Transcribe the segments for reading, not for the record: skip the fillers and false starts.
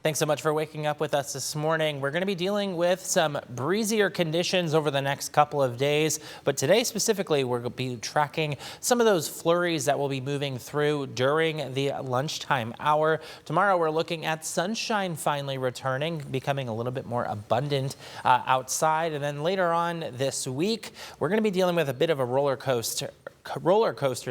Thanks so much for waking up with us this morning. We're going to be dealing with some breezier conditions over the next couple of days, but today specifically we're going to be tracking some of those flurries that will be moving through during the lunchtime hour. Tomorrow we're looking at sunshine finally returning, becoming a little bit more abundant outside, and then later on this week we're going to be dealing with a bit of a roller coaster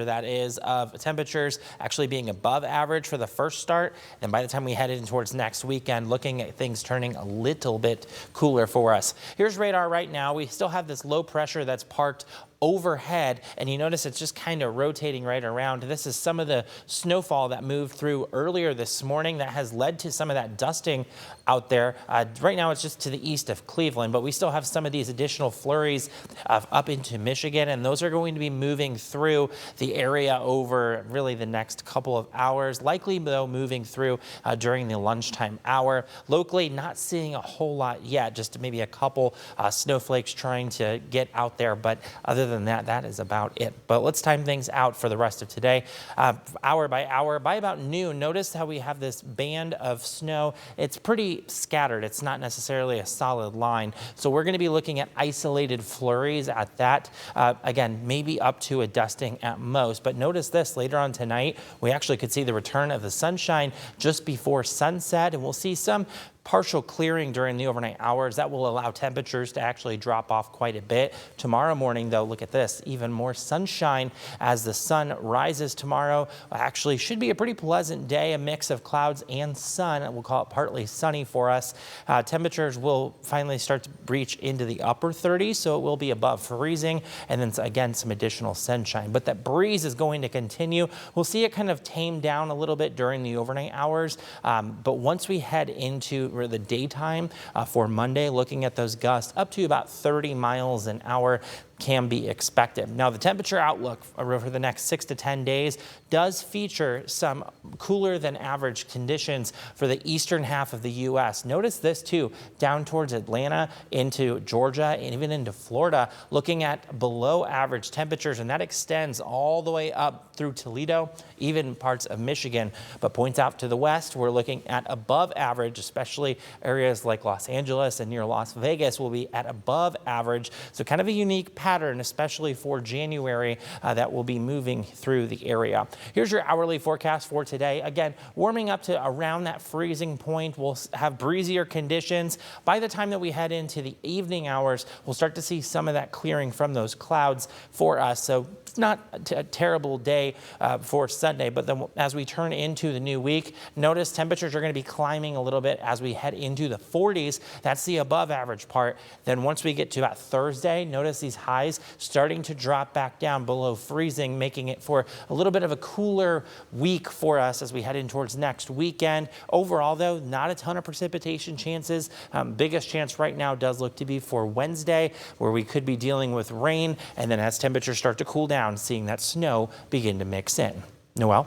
that is, of temperatures actually being above average for the first start. And by the time we head in towards next weekend, looking at things turning a little bit cooler for us. Here's radar right now. We still have this low pressure that's parked overhead, and you notice it's just kind of rotating right around. This is some of the snowfall that moved through earlier this morning that has led to some of that dusting out there. Right now it's just to the east of Cleveland, but we still have some of these additional flurries up into Michigan, and those are going to be moving through the area over really the next couple of hours, likely though moving through during the lunchtime hour. Locally, not seeing a whole lot yet, just maybe a couple snowflakes trying to get out there, but other than that, that is about it. But let's time things out for the rest of today. Hour by hour, by about noon, notice how we have this band of snow. It's pretty scattered. It's not necessarily a solid line. So we're going to be looking at isolated flurries at that. Again, maybe up to a dusting at most. But notice this, later on tonight, we actually could see the return of the sunshine just before sunset, and we'll see some partial clearing during the overnight hours. That will allow temperatures to actually drop off quite a bit. Tomorrow morning, though, look at this, even more sunshine as the sun rises tomorrow. Actually should be a pretty pleasant day, a mix of clouds and sun. We'll call it partly sunny for us. Temperatures will finally start to breach into the upper 30s, so it will be above freezing, and then again some additional sunshine. But that breeze is going to continue. We'll see it kind of tame down a little bit during the overnight hours, but once we head into the daytime for Monday, looking at those gusts up to about 30 miles an hour can be expected. Now, the temperature outlook for the next 6 to 10 days does feature some cooler than average conditions for the eastern half of the U.S. Notice this too, down towards Atlanta, into Georgia, and even into Florida, looking at below average temperatures, and that extends all the way up through Toledo, even parts of Michigan. But points out to the west, we're looking at above average, especially areas like Los Angeles and near Las Vegas will be at above average. So kind of a unique pattern, especially for January, that will be moving through the area. Here's your hourly forecast for today. Again, warming up to around that freezing point. We'll have breezier conditions. By the time that we head into the evening hours, we'll start to see some of that clearing from those clouds for us. So it's not a terrible day for Sunday, but then as we turn into the new week, notice temperatures are going to be climbing a little bit as we head into the 40s. That's the above average part. Then once we get to about Thursday, notice these highs starting to drop back down below freezing, making it for a little bit of a cooler week for us as we head in towards next weekend. Overall, though, not a ton of precipitation chances. Biggest chance right now does look to be for Wednesday, where we could be dealing with rain, and then as temperatures start to cool down, seeing that snow begin to mix in. Noel?